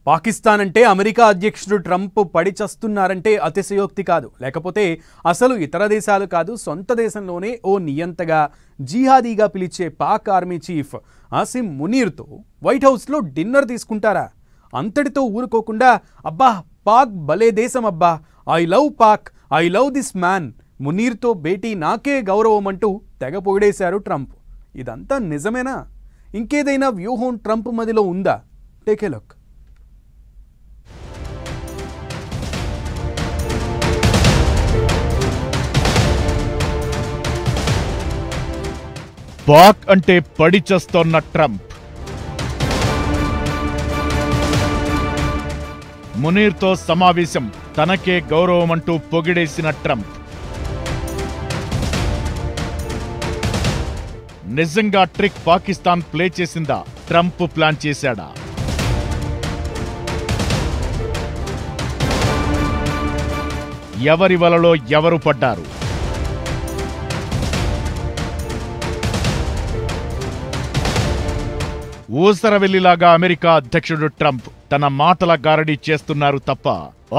పాకిస్తాన్ అంటే అమెరికా అధ్యక్షుడు ట్రంప్ పడి చస్తున్నారంటే అతిశయోక్తి కాదు. లేకపోతే అసలు ఇతర దేశాలు కాదు, సొంత దేశంలోనే ఓ నియంతగా జిహాదీగా పిలిచే పాక్ ఆర్మీ చీఫ్ ఆసిమ్ మునీర్తో వైట్ హౌస్లో డిన్నర్ తీసుకుంటారా? అంతటితో ఊరుకోకుండా అబ్బా పాక్ భలే దేశం, అబ్బా I love Pak, I love this man, మునీర్తో భేటీ నాకే గౌరవం అంటూ తెగ పొగిడేశారు ట్రంప్. ఇదంతా నిజమేనా? ఇంకేదైనా వ్యూహం ట్రంప్ మదిలో ఉందా? Take a look. పాక్ అంటే పడి చస్తోన్న ట్రంప్, మునీర్తో సమావేశం తనకే గౌరవమంటూ పొగిడేసిన ట్రంప్. నిజంగా ట్రిక్ పాకిస్తాన్ ప్లే చేసిందా? ట్రంప్ ప్లాన్ చేశాడా? ఎవరి వలలో ఎవరు పడ్డారు? ఊసరవెల్లిలాగా అమెరికా అధ్యక్షుడు ట్రంప్ తన మాటల గారడీ చేస్తున్నారు తప్ప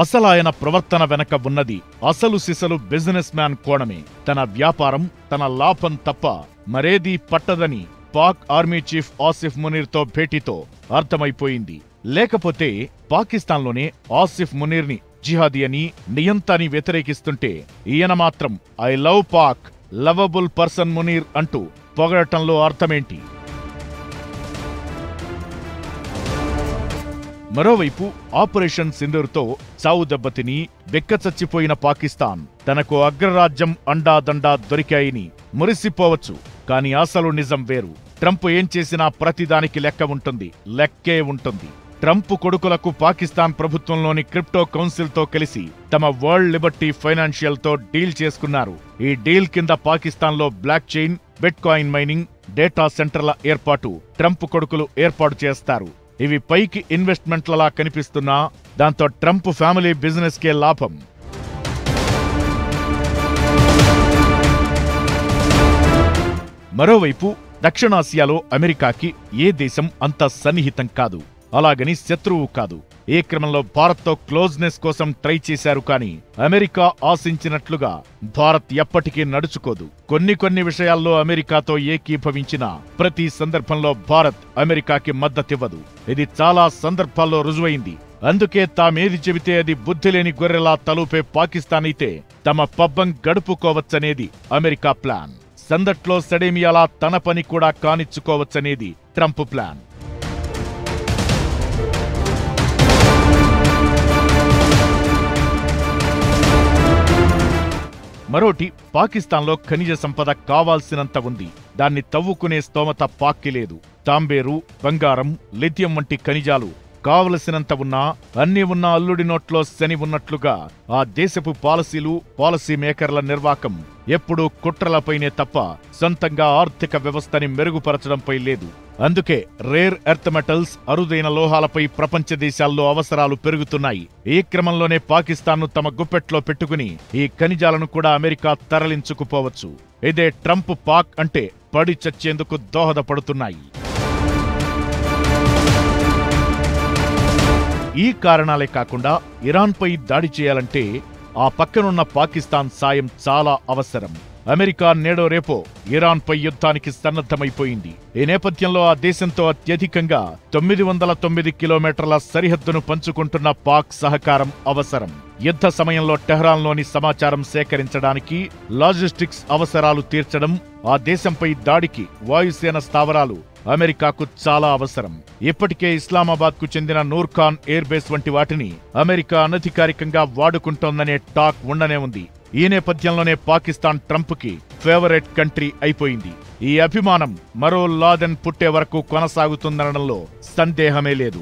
అసలు ఆయన ప్రవర్తన వెనక ఉన్నది అసలు సిసలు బిజినెస్ మ్యాన్ కోణమే. తన వ్యాపారం, తన లాభం తప్ప మరేదీ పట్టదని పాక్ ఆర్మీ చీఫ్ ఆసిఫ్ మునీర్తో భేటీతో అర్థమైపోయింది. లేకపోతే పాకిస్తాన్లోనే ఆసిఫ్ మునీర్ని జిహాదీ అని, నియంత అని వ్యతిరేకిస్తుంటే ఈయన మాత్రం I love Pak, lovable person Munir అంటూ పొగడటంలో అర్థమేంటి? మరోవైపు ఆపరేషన్ సింధూర్తో చావు దెబ్బతిని బెక్కచచ్చిపోయిన పాకిస్తాన్ తనకు అగ్రరాజ్యం అండాదండా దొరికాయని మురిసిపోవచ్చు. కాని అసలు నిజం వేరు. ట్రంప్ ఏం చేసినా ప్రతిదానికి లెక్క ఉంటుంది, లెక్కే ఉంటుంది. ట్రంప్ కొడుకులకు పాకిస్తాన్ ప్రభుత్వంలోని క్రిప్టో కౌన్సిల్తో కలిసి తమ వరల్డ్ లిబర్టీ ఫైనాన్షియల్తో డీల్ చేసుకున్నారు. ఈ డీల్ కింద పాకిస్తాన్లో block chain, bit coin mining, data సెంటర్ల ఏర్పాటు ట్రంప్ కొడుకులు ఏర్పాటు చేస్తారు. ఇవి పైకి ఇన్వెస్ట్మెంట్లలా కనిపిస్తున్నా దాంతో ట్రంప్ ఫ్యామిలీ బిజినెస్ కే లాభం. మరోవైపు దక్షిణాసియాలో అమెరికాకి ఏ దేశం అంత సన్నిహితం కాదు, అలాగని శత్రువు కాదు. ఈ క్రమంలో భారత్తో క్లోజ్నెస్ కోసం ట్రై చేశారు. కానీ అమెరికా ఆశించినట్లుగా భారత్ ఎప్పటికీ నడుచుకోదు. కొన్ని విషయాల్లో అమెరికాతో ఏకీభవించిన ప్రతి సందర్భంలో భారత్ అమెరికాకి మద్దతివ్వదు. ఇది చాలా సందర్భాల్లో రుజువైంది. అందుకే తామేది చెబితే అది బుద్ధిలేని గొర్రెలా తలూపే పాకిస్తాన్ అయితే తమ పబ్బం గడుపుకోవచ్చనేది అమెరికా ప్లాన్. సందట్లో సడేమియాలా తన పని కూడా కానిచ్చుకోవచ్చనేది ట్రంప్ ప్లాన్. మరోటి, పాకిస్తాన్లో ఖనిజ సంపద కావాల్సినంత ఉంది. దాన్ని తవ్వుకునే స్తోమత పాక్కి లేదు. తాంబేరు, బంగారం, లిథియం వంటి ఖనిజాలు కావలసినంత ఉన్నా, అన్నీ ఉన్న అల్లుడి నోట్లో శని ఉన్నట్లుగా ఆ దేశపు పాలసీలు, పాలసీ మేకర్ల నిర్వాకం ఎప్పుడూ కుట్రలపైనే తప్ప సొంతంగా ఆర్థిక వ్యవస్థని మెరుగుపరచడంపై లేదు. అందుకే రేర్ ఎర్త్ మెటల్స్, అరుదైన లోహాలపై ప్రపంచ దేశాల్లో అవసరాలు పెరుగుతున్నాయి. ఈ క్రమంలోనే పాకిస్తాన్ను తమ గుప్పెట్లో పెట్టుకుని ఈ ఖనిజాలను కూడా అమెరికా తరలించుకుపోవచ్చు. ఇదే ట్రంప్ పాక్ అంటే పడి చచ్చేందుకు దోహదపడుతున్నాయి. ఈ కారణాలే కాకుండా ఇరాన్పై దాడి చేయాలంటే ఆ పక్కనున్న పాకిస్తాన్ సాయం చాలా అవసరం. అమెరికా నేడో రేపో ఇరాన్పై యుద్ధానికి సన్నద్ధమైపోయింది. ఈ నేపథ్యంలో ఆ దేశంతో అత్యధికంగా 909 కిలోమీటర్ల సరిహద్దును పంచుకుంటున్న పాక్ సహకారం అవసరం. యుద్ధ సమయంలో టెహ్రాన్లోని సమాచారం సేకరించడానికి, లాజిస్టిక్స్ అవసరాలు తీర్చడం, ఆ దేశంపై దాడికి వాయుసేన స్థావరాలు అమెరికాకు చాలా అవసరం. ఇప్పటికే ఇస్లామాబాద్కు చెందిన నూర్ఖాన్ ఎయిర్ బేస్ వంటి వాటిని అమెరికా అనధికారికంగా వాడుకుంటోందనే టాక్ ఉండనే ఉంది. ఈ నేపథ్యంలోనే పాకిస్తాన్ ట్రంప్కి ఫేవరెట్ కంట్రీ అయిపోయింది. ఈ అభిమానం మరో లాదెన్ పుట్టే వరకు కొనసాగుతుందనడంలో సందేహమే లేదు.